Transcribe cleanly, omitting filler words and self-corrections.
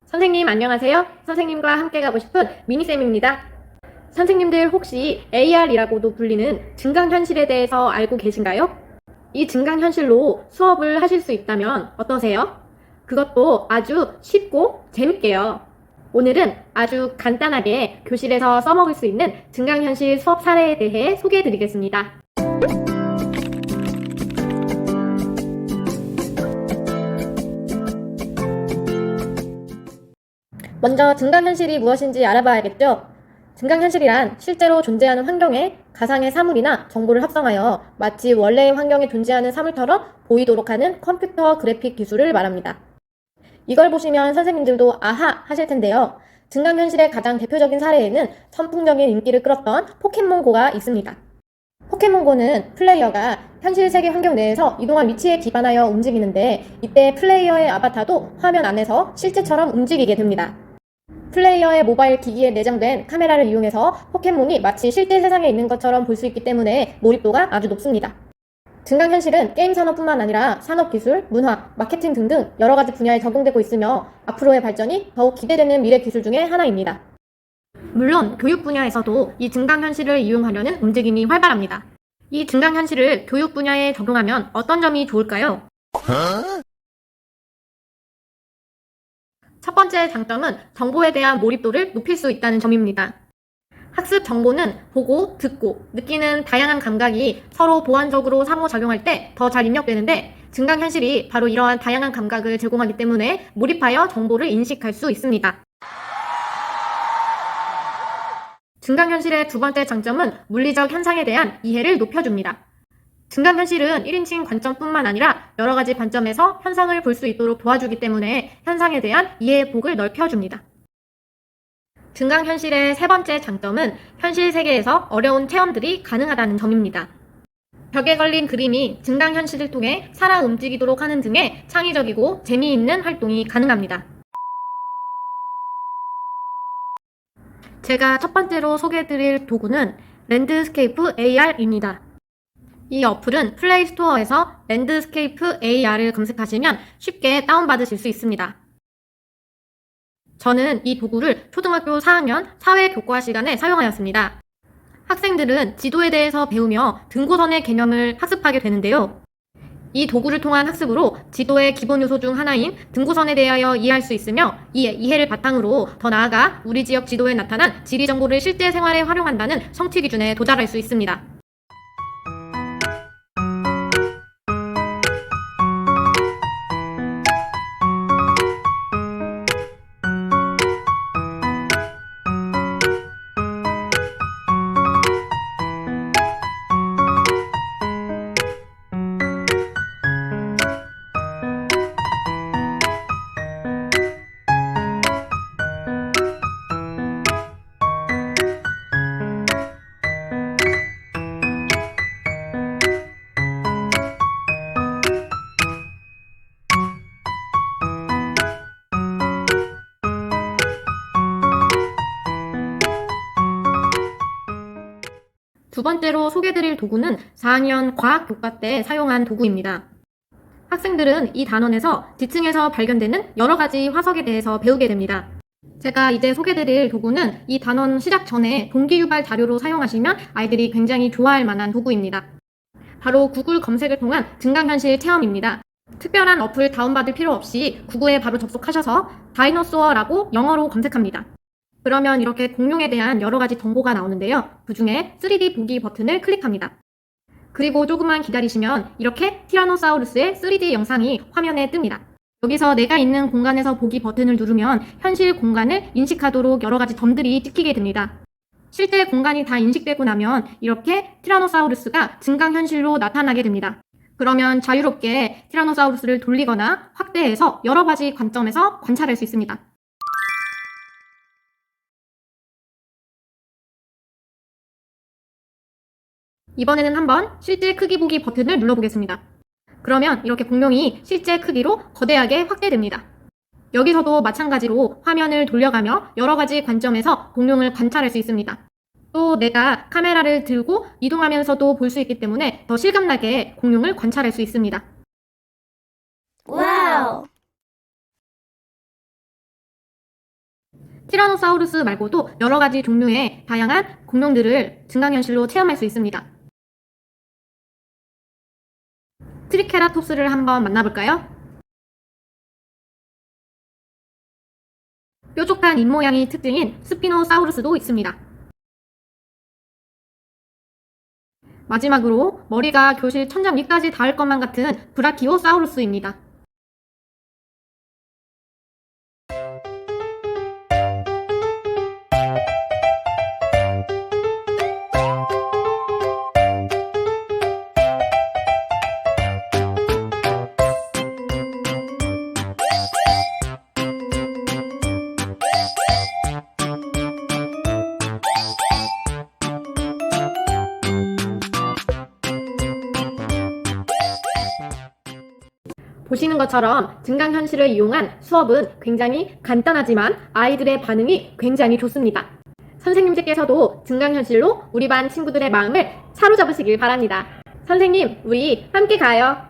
선생님 안녕하세요. 선생님과 함께 가고 싶은 미니쌤입니다. 선생님들 혹시 AR이라고도 불리는 증강현실에 대해서 알고 계신가요? 이 증강현실로 수업을 하실 수 있다면 어떠세요? 그것도 아주 쉽고 재밌게요. 오늘은 아주 간단하게 교실에서 써먹을 수 있는 증강현실 수업 사례에 대해 소개해 드리겠습니다. 먼저 증강현실이 무엇인지 알아봐야겠죠? 증강현실이란 실제로 존재하는 환경에 가상의 사물이나 정보를 합성하여 마치 원래의 환경에 존재하는 사물처럼 보이도록 하는 컴퓨터 그래픽 기술을 말합니다. 이걸 보시면 선생님들도 아하 하실 텐데요. 증강현실의 가장 대표적인 사례에는 선풍적인 인기를 끌었던 포켓몬고가 있습니다. 포켓몬고는 플레이어가 현실 세계 환경 내에서 이동한 위치에 기반하여 움직이는데 이때 플레이어의 아바타도 화면 안에서 실제처럼 움직이게 됩니다. 플레이어의 모바일 기기에 내장된 카메라를 이용해서 포켓몬이 마치 실제 세상에 있는 것처럼 볼 수 있기 때문에 몰입도가 아주 높습니다. 증강현실은 게임 산업뿐만 아니라 산업기술, 문화, 마케팅 등등 여러 가지 분야에 적용되고 있으며 앞으로의 발전이 더욱 기대되는 미래 기술 중에 하나입니다. 물론 교육 분야에서도 이 증강현실을 이용하려는 움직임이 활발합니다. 이 증강현실을 교육 분야에 적용하면 어떤 점이 좋을까요? 첫 번째 장점은 정보에 대한 몰입도를 높일 수 있다는 점입니다. 학습 정보는 보고, 듣고, 느끼는 다양한 감각이 서로 보완적으로 상호작용할 때 더 잘 입력되는데 증강현실이 바로 이러한 다양한 감각을 제공하기 때문에 몰입하여 정보를 인식할 수 있습니다. 증강현실의 두 번째 장점은 물리적 현상에 대한 이해를 높여줍니다. 증강현실은 1인칭 관점뿐만 아니라 여러 가지 관점에서 현상을 볼 수 있도록 도와주기 때문에 현상에 대한 이해의 폭을 넓혀줍니다. 증강현실의 세 번째 장점은 현실 세계에서 어려운 체험들이 가능하다는 점입니다. 벽에 걸린 그림이 증강현실을 통해 살아 움직이도록 하는 등의 창의적이고 재미있는 활동이 가능합니다. 제가 첫 번째로 소개해드릴 도구는 랜드스케이프 AR입니다. 이 어플은 플레이스토어에서 랜드스케이프 AR을 검색하시면 쉽게 다운받으실 수 있습니다. 저는 이 도구를 초등학교 4학년 사회교과 시간에 사용하였습니다. 학생들은 지도에 대해서 배우며 등고선의 개념을 학습하게 되는데요. 이 도구를 통한 학습으로 지도의 기본 요소 중 하나인 등고선에 대하여 이해할 수 있으며 이 이해를 바탕으로 더 나아가 우리 지역 지도에 나타난 지리 정보를 실제 생활에 활용한다는 성취 기준에 도달할 수 있습니다. 두 번째로 소개드릴 도구는 4학년 과학교과 때 사용한 도구입니다. 학생들은 이 단원에서 지층에서 발견되는 여러 가지 화석에 대해서 배우게 됩니다. 제가 이제 소개드릴 도구는 이 단원 시작 전에 동기유발 자료로 사용하시면 아이들이 굉장히 좋아할 만한 도구입니다. 바로 구글 검색을 통한 증강현실 체험입니다. 특별한 어플 다운받을 필요 없이 구글에 바로 접속하셔서 다이노소어라고 영어로 검색합니다. 그러면 이렇게 공룡에 대한 여러 가지 정보가 나오는데요. 그 중에 3D 보기 버튼을 클릭합니다. 그리고 조금만 기다리시면 이렇게 티라노사우루스의 3D 영상이 화면에 뜹니다. 여기서 내가 있는 공간에서 보기 버튼을 누르면 현실 공간을 인식하도록 여러 가지 점들이 찍히게 됩니다. 실제 공간이 다 인식되고 나면 이렇게 티라노사우루스가 증강현실로 나타나게 됩니다. 그러면 자유롭게 티라노사우루스를 돌리거나 확대해서 여러 가지 관점에서 관찰할 수 있습니다. 이번에는 한번 실제 크기 보기 버튼을 눌러보겠습니다. 그러면 이렇게 공룡이 실제 크기로 거대하게 확대됩니다. 여기서도 마찬가지로 화면을 돌려가며 여러 가지 관점에서 공룡을 관찰할 수 있습니다. 또 내가 카메라를 들고 이동하면서도 볼 수 있기 때문에 더 실감나게 공룡을 관찰할 수 있습니다. 와우! 티라노사우루스 말고도 여러 가지 종류의 다양한 공룡들을 증강현실로 체험할 수 있습니다. 트리케라톱스를 한번 만나볼까요? 뾰족한 입모양이 특징인 스피노사우루스도 있습니다. 마지막으로 머리가 교실 천장 위까지 닿을 것만 같은 브라키오사우루스입니다. 보시는 것처럼 증강현실을 이용한 수업은 굉장히 간단하지만 아이들의 반응이 굉장히 좋습니다. 선생님들께서도 증강현실로 우리 반 친구들의 마음을 사로잡으시길 바랍니다. 선생님, 우리 함께 가요.